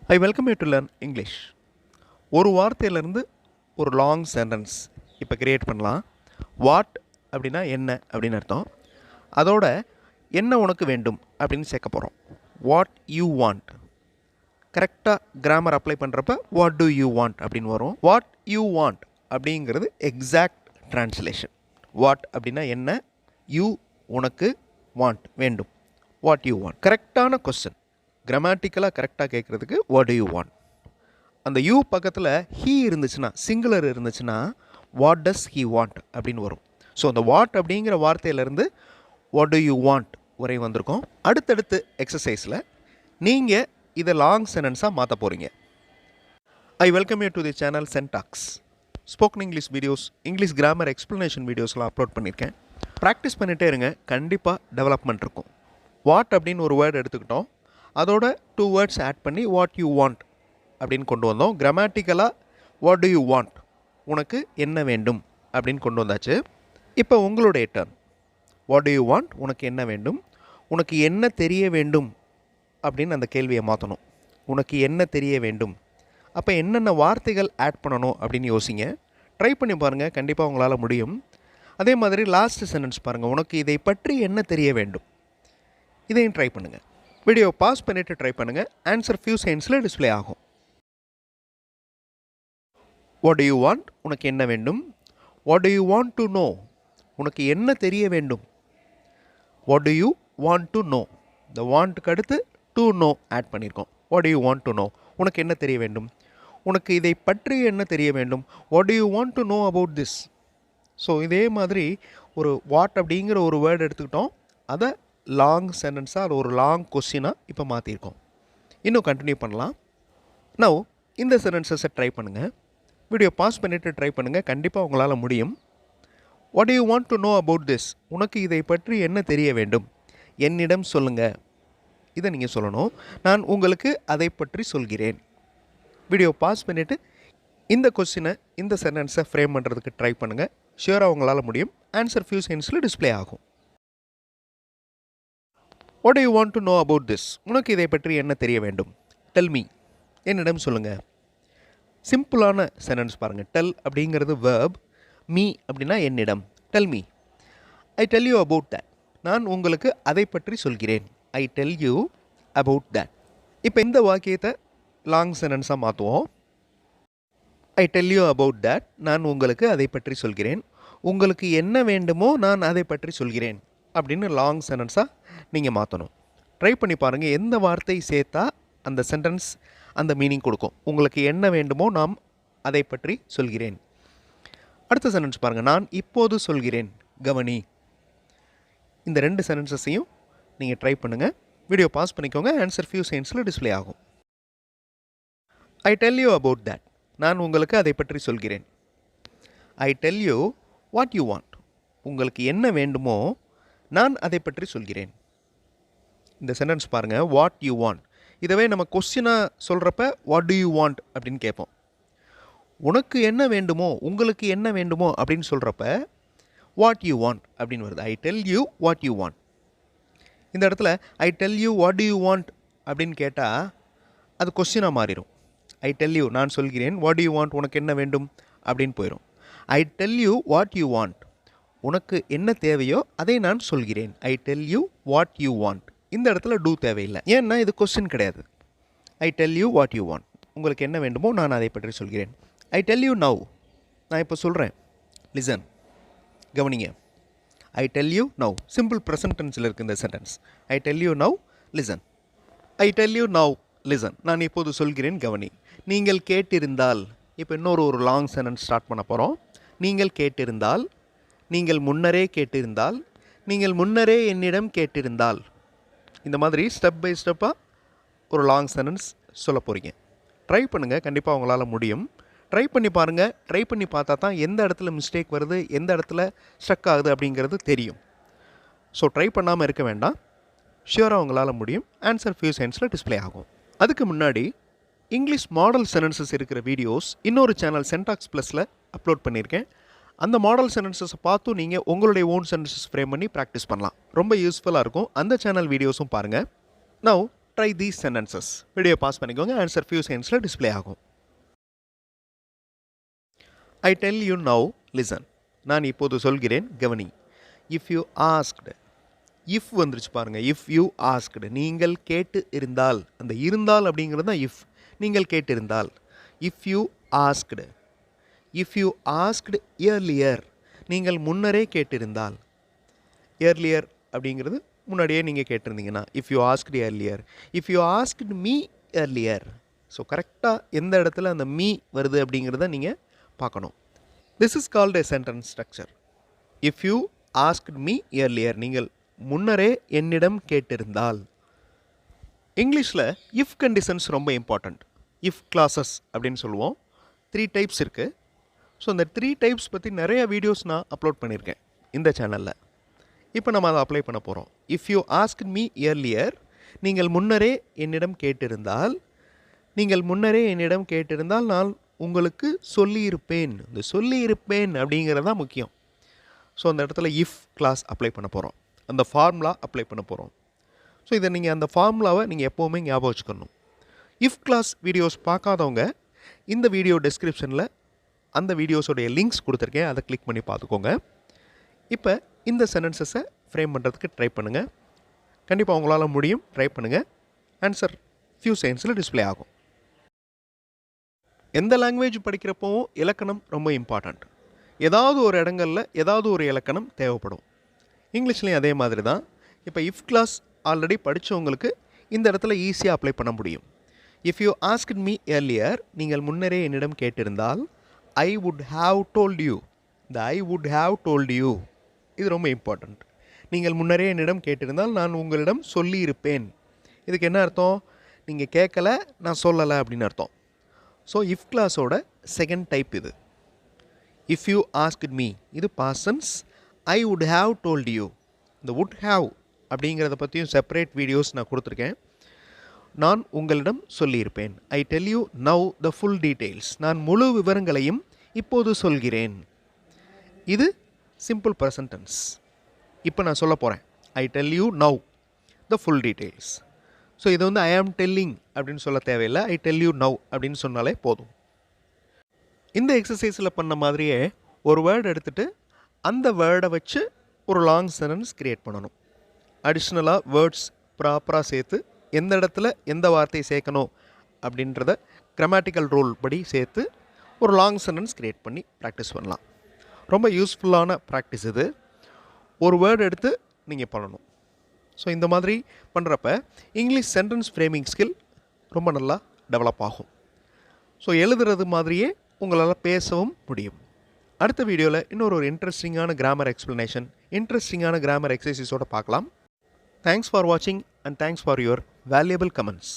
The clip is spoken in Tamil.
I welcome you to learn English. ஒரு வார்த்தையிலிருந்து ஒரு லாங் சென்டென்ஸ் இப்போ கிரியேட் பண்ணலாம். வாட் அப்படின்னா என்ன அப்படின்னு அர்த்தம். அதோட என்ன உனக்கு வேண்டும் அப்படின்னு சேர்க்க போகிறோம். What you want. கரெக்டாக கிராமர் அப்ளை பண்ணுறப்ப வாட் டு யூ வாண்ட் அப்படின்னு வரும். வாட் யூ வாண்ட் அப்படிங்கிறது எக்ஸாக்ட் ட்ரான்ஸ்லேஷன். வாட் அப்படின்னா என்ன, யூ உனக்கு, வாண்ட் வேண்டும். வாட் யூ வாண்ட் கரெக்டான கொஸ்டின். கிராமட்டிக்கலாக கரெக்டாக கேட்குறதுக்கு வாட் டு யூ வாண்ட். அந்த யூ பக்கத்தில் ஹீ இருந்துச்சுன்னா, சிங்குலர் இருந்துச்சுன்னா வாட் டஸ் ஹீ வாண்ட் அப்படின்னு வரும். ஸோ அந்த வாட் அப்படிங்கிற வார்த்தையிலேருந்து வாட் டு யூ வாண்ட் வரை வந்திருக்கோம். அடுத்தடுத்து எக்ஸசைஸில் நீங்கள் இதை லாங் சென்டென்ஸாக மாற்ற போகிறீங்க. I welcome you to the channel சென்டாக்ஸ். Spoken English videos, English grammar explanation வீடியோஸ்லாம் அப்லோட் பண்ணியிருக்கேன். ப்ராக்டிஸ் பண்ணிகிட்டே இருங்க, கண்டிப்பாக டெவலப்மெண்ட் இருக்கும். வாட் அப்படின்னு ஒரு வேர்டு எடுத்துக்கிட்டோம், அதோட 2 வேர்ட்ஸ் ஆட் பண்ணி வாட் யூ வாண்ட் அப்படின்னு கொண்டு வந்தோம். கிராமட்டிக்கலாக வாட் டு யூ வாண்ட், உனக்கு என்ன வேண்டும் அப்படின்னு கொண்டு வந்தாச்சு. இப்போ உங்களுடைய turn. What to you want, உனக்கு என்ன வேண்டும், உனக்கு என்ன தெரிய வேண்டும் அப்படின்னு அந்த கேள்வியை மாற்றணும். உனக்கு என்ன தெரிய வேண்டும், அப்போ என்னென்ன வார்த்தைகள் ஆட் பண்ணணும் அப்படின்னு யோசிங்க. ட்ரை பண்ணி பாருங்கள், கண்டிப்பாக உங்களால் முடியும். அதே மாதிரி லாஸ்ட் சென்டென்ஸ் பாருங்கள், உனக்கு இதை பற்றி என்ன தெரிய வேண்டும், இதையும் ட்ரை பண்ணுங்கள். வீடியோ பாஸ் பண்ணிவிட்டு ட்ரை பண்ணுங்கள். ஆன்சர் ஃபியூ செகண்ட்ஸில் டிஸ்பிளே ஆகும். வாட் டு யூ வாண்ட், உனக்கு என்ன வேண்டும். What to you want to know, உனக்கு என்ன தெரிய வேண்டும். What to you want to know, இந்த வாண்ட்டுக்கு அடுத்து டு நோ ஆட் பண்ணியிருக்கோம். What to you want to know, உனக்கு என்ன தெரிய வேண்டும், உனக்கு இதை பற்றி என்ன தெரிய வேண்டும். What to you want to know about this. So இதே மாதிரி ஒரு வாட் அப்படிங்கிற ஒரு வேர்டு எடுத்துக்கிட்டோம், அதை லாங் சென்டென்ஸாக, அது ஒரு லாங் கொஸ்டினாக இப்போ மாற்றிருக்கோம். இன்னும் கண்டினியூ பண்ணலாம். நவ் இந்த சென்டென்சஸை ட்ரை பண்ணுங்கள். வீடியோ பாஸ் பண்ணிவிட்டு ட்ரை பண்ணுங்கள், கண்டிப்பாக உங்களால் முடியும். What to you want to know about this, உனக்கு இதை பற்றி என்ன தெரிய வேண்டும், என்னிடம் சொல்லுங்கள். இதை நீங்கள் சொல்லணும். நான் உங்களுக்கு அதை பற்றி சொல்கிறேன். வீடியோ பாஸ் பண்ணிவிட்டு இந்த கொஸ்டினை, இந்த சென்டென்ஸை ஃப்ரேம் பண்ணுறதுக்கு ட்ரை பண்ணுங்கள். ஷியூராக உங்களால் முடியும். ஆன்சர் ஃபியூ செகண்ட்ஸில் டிஸ்பிளே ஆகும். What to you want to know about this, உனக்கு இதை பற்றி என்ன தெரிய வேண்டும். டெல் மீ, என்னிடம் சொல்லுங்கள். சிம்பிளான சென்டென்ஸ் பாருங்கள். டெல் அப்படிங்கிறது வேர்ப், மீ அப்படின்னா என்னிடம். Tell me. I tell you about that, நான் உங்களுக்கு அதை பற்றி சொல்கிறேன். ஐ டெல் யூ அபவுட் தட். இப்போ இந்த வாக்கியத்தை லாங் சென்டென்ஸாக மாற்றுவோம். ஐ டெல் யூ அபவுட் தட், நான் உங்களுக்கு அதை பற்றி சொல்கிறேன். உங்களுக்கு என்ன வேண்டுமோ நான் அதை பற்றி சொல்கிறேன் அப்படின்னு லாங் சென்டென்ஸாக நீங்கள் மாற்றணும். ட்ரை பண்ணி பாருங்கள், எந்த வார்த்தை சேர்த்தா அந்த சென்டென்ஸ் அந்த மீனிங் கொடுக்கும். உங்களுக்கு என்ன வேண்டுமோ நாம் அதை பற்றி சொல்கிறேன். அடுத்த சென்டென்ஸ் பாருங்கள், நான் இப்போது சொல்கிறேன், கவனி. இந்த 2 சென்டென்சஸையும் நீங்கள் ட்ரை பண்ணுங்கள். வீடியோ பாஸ் பண்ணிக்கோங்க. ஆன்சர் ஃபியூ செகண்ட்ஸில் டிஸ்பிளே ஆகும். ஐ டெல் யூ அபவுட் தட், நான் உங்களுக்கு அதை பற்றி சொல்கிறேன். ஐ tell you what you want, உங்களுக்கு என்ன வேண்டுமோ நான் அதை பற்றி சொல்கிறேன். இந்த சென்டென்ஸ் பாருங்கள், வாட் யூ வாண்ட். இதவே நம்ம கொஸ்டினாக சொல்கிறப்ப வாட் டு யூ வாண்ட் அப்படின்னு கேட்போம். உனக்கு என்ன வேண்டுமோ, உங்களுக்கு என்ன வேண்டுமோ அப்படின்னு சொல்கிறப்ப வாட் யூ வாண்ட் அப்படின்னு வருது. ஐ tell you what you want. இந்த இடத்துல ஐ tell you what to you want அப்படின்னு கேட்டால் அது கொஸ்டினாக மாறிடும். ஐ டெல் யூ, நான் சொல்கிறேன், வாட் டு யூ வாண்ட், உனக்கு என்ன வேண்டும் அப்படின்னு போயிடும். ஐ tell you what you want, உனக்கு என்ன தேவையோ அதை நான் சொல்கிறேன். ஐ tell you what you want. இந்த இடத்துல டூ தேவையில்லை, ஏன்னா இது கொஸ்டின் கிடையாது. ஐ tell you what you want, உங்களுக்கு என்ன வேண்டுமோ நான் அதை பற்றி சொல்கிறேன். ஐ டெல் யூ நவ், நான் இப்போ சொல்கிறேன், லிசன், கவனிங்க. I tell you now, simple present டென்ஸில் இருக்குது இந்த sentence. I tell you now listen. I tell you now listen, நான் இப்போது சொல்கிறேன், கவனி. நீங்கள் கேட்டிருந்தால், இப்போ இன்னொரு லாங் சென்டென்ஸ் ஸ்டார்ட் பண்ண போகிறோம். நீங்கள் கேட்டிருந்தால், நீங்கள் முன்னரே கேட்டிருந்தால், நீங்கள் முன்னரே என்னிடம் கேட்டிருந்தால். இந்த மாதிரி ஸ்டெப் பை ஸ்டெப்பாக ஒரு லாங் சென்டென்ஸ் சொல்ல போகிறீங்க. ட்ரை பண்ணுங்கள், கண்டிப்பாக உங்களால் முடியும். ட்ரை பண்ணி பாருங்கள். ட்ரை பண்ணி பார்த்தா தான் எந்த இடத்துல மிஸ்டேக் வருது, எந்த இடத்துல ஸ்ட்ரக் ஆகுது அப்படிங்கிறது தெரியும். ஸோ ட்ரை பண்ணாமல் இருக்க வேண்டாம். ஷியூராக உங்களால் முடியும். ஆன்சர் ஃபியூ செகண்ட்ஸில் டிஸ்பிளே ஆகும். அதுக்கு முன்னாடி இங்கிலீஷ் மாடல் சென்டென்சஸ் இருக்கிற வீடியோஸ் இன்னொரு சேனல் சென்டாக்ஸ் ப்ளஸில் அப்லோட் பண்ணியிருக்கேன். அந்த மாடல் சென்டென்சஸை பார்த்தும் நீங்கள் உங்களுடைய ஓன் சென்டென்சஸ் ஃப்ரேம் பண்ணி ப்ராக்டிஸ் பண்ணலாம். ரொம்ப யூஸ்ஃபுல்லாக இருக்கும். அந்த சேனல் வீடியோஸும் பாருங்கள். Now try these sentences. Video pass பண்ணிக்கோங்க. ஆன்சர் ஃபியூ செகண்ட்ஸில் டிஸ்ப்ளே ஆகும். I tell you now, listen. நான் இப்போது சொல்கிறேன், கவனி. If you asked. if வந்துருச்சு பாருங்க. if you asked. நீங்கள் கேட்டு இருந்தால். அந்த இருந்தால் அப்படிங்கிறது தான் if. நீங்கள் கேட்டிருந்தால். if you asked. if you asked earlier. நீங்கள் முன்னரே கேட்டிருந்தால். earlier அப்படிங்கிறது முன்னாடியே நீங்கள் கேட்டிருந்தீங்கன்னா if you asked earlier. if you asked me earlier. So கரெக்டாக எந்த இடத்துல அந்த me வருது அப்படிங்கிறத நீங்கள் பார்க்கணும். this is called a sentence structure. if you asked me earlier. நீங்கள் முன்னரே என்னிடம் கேட்டிருந்தால். இங்கிலீஷில் if conditions ரொம்ப இம்பார்ட்டண்ட். if clauses அப்படின்னு சொல்லுவோம். 3 டைப்ஸ் இருக்குது. ஸோ இந்த 3 டைப்ஸ் பற்றி நிறைய வீடியோஸ் நான் அப்லோட் பண்ணியிருக்கேன் இந்த சேனலில். இப்போ நம்ம அதை அப்ளை பண்ண போகிறோம். If you ask me earlier. நீங்கள் முன்னரே என்னிடம் கேட்டிருந்தால். நீங்கள் முன்னரே என்னிடம் கேட்டிருந்தால் நான் உங்களுக்கு சொல்லியிருப்பேன். இந்த சொல்லியிருப்பேன் அப்படிங்கிறது தான் முக்கியம். ஸோ அந்த இடத்துல இஃப் கிளாஸ் அப்ளை பண்ண போகிறோம். அந்த ஃபார்முலா அப்ளை பண்ண போகிறோம். ஸோ இதை நீங்கள் அந்த ஃபார்முலாவை நீங்கள் எப்போவுமே ஞாபகம் வச்சுக்கணும். இஃப் கிளாஸ் வீடியோஸ் பார்க்காதவங்க இந்த வீடியோ டிஸ்கிரிப்ஷனில் அந்த வீடியோஸோடைய லிங்க்ஸ் கொடுத்துருக்கேன். அதை கிளிக் பண்ணி பார்த்துக்கோங்க. இப்போ இந்த சென்டென்சஸை ஃப்ரேம் பண்ணுறதுக்கு ட்ரை பண்ணுங்கள். கண்டிப்பாக உங்களால் முடியும். ட்ரை பண்ணுங்கள். ஆன்சர் ஃபியூ செகண்ட்ஸில் டிஸ்ப்ளே ஆகும். எந்த லாங்குவேஜ் படிக்கிறப்பவும் இலக்கணம் ரொம்ப இம்பார்ட்டண்ட். ஏதாவது ஒரு இடங்களில் ஏதாவது ஒரு இலக்கணம் தேவைப்படும். இங்கிலீஷ்லேயும் அதே மாதிரி தான். இப்போ இஃப் கிளாஸ் ஆல்ரெடி படித்தவங்களுக்கு இந்த இடத்துல ஈஸியாக அப்ளை பண்ண முடியும். If you asked me earlier. நீங்கள் முன்னரே என்னிடம் கேட்டிருந்தால். I would have told you. இந்த I would have told you இது ரொம்ப இம்பார்ட்டண்ட். நீங்கள் முன்னரே என்னிடம் கேட்டிருந்தால் நான் உங்களிடம் சொல்லியிருப்பேன். இதுக்கு என்ன அர்த்தம்? நீங்கள் கேட்கல, நான் சொல்லலை அப்படின்னு அர்த்தம். ஸோ இஃப் கிளாஸோட செகண்ட் டைப் இது. இஃப் யூ ஆஸ்க்ட் மீ இது past tense. I would have told you. இந்த வுட் ஹாவ் அப்படிங்கிறத பற்றியும் செப்பரேட் வீடியோஸ் நான் கொடுத்துருக்கேன். நான் உங்களிடம் சொல்லியிருப்பேன். I tell you now the full details. நான் முழு விவரங்களையும் இப்போது சொல்கிறேன். இது சிம்பிள் ப்ரெசன்ட் டென்ஸ். இப்போ நான் சொல்ல போகிறேன். ஐ tell you now the full details. So இது வந்து ஐ ஆம் டெல்லிங் அப்படின்னு சொல்ல தேவையில்லை. ஐ டெல் யூ நவ் அப்படின்னு சொன்னாலே போதும். இந்த எக்ஸசைஸில் பண்ண மாதிரியே ஒரு வேர்டு எடுத்துகிட்டு அந்த வேர்டை வச்சு ஒரு லாங் சென்டென்ஸ் க்ரியேட் பண்ணணும். அடிஷ்னலாக வேர்ட்ஸ் ப்ராப்பராக சேர்த்து எந்த இடத்துல எந்த வார்த்தையை சேர்க்கணும் அப்படின்றத கிராமட்டிக்கல் ரூல் படி சேர்த்து ஒரு லாங் சென்டென்ஸ் க்ரியேட் பண்ணி ப்ராக்டிஸ் பண்ணலாம். ரொம்ப யூஸ்ஃபுல்லான ப்ராக்டிஸ் இது. ஒரு வேர்டு எடுத்து நீங்கள் பண்ணணும். ஸோ இந்த மாதிரி பண்ணுறப்ப இங்கிலீஷ் சென்டென்ஸ் ஃப்ரேமிங் ஸ்கில் ரொம்ப நல்லா டெவலப் ஆகும். ஸோ எழுதுறது மாதிரியே உங்களால் பேசவும் முடியும். அடுத்த வீடியோவில் இன்னொரு இன்ட்ரெஸ்டிங்கான கிராமர் எக்ஸ்ப்ளனேஷன், இன்ட்ரெஸ்டிங்கான கிராமர் எக்ஸசைஸோடு பார்க்கலாம். தேங்க்ஸ் ஃபார் வாட்சிங் and thanks for your valuable comments.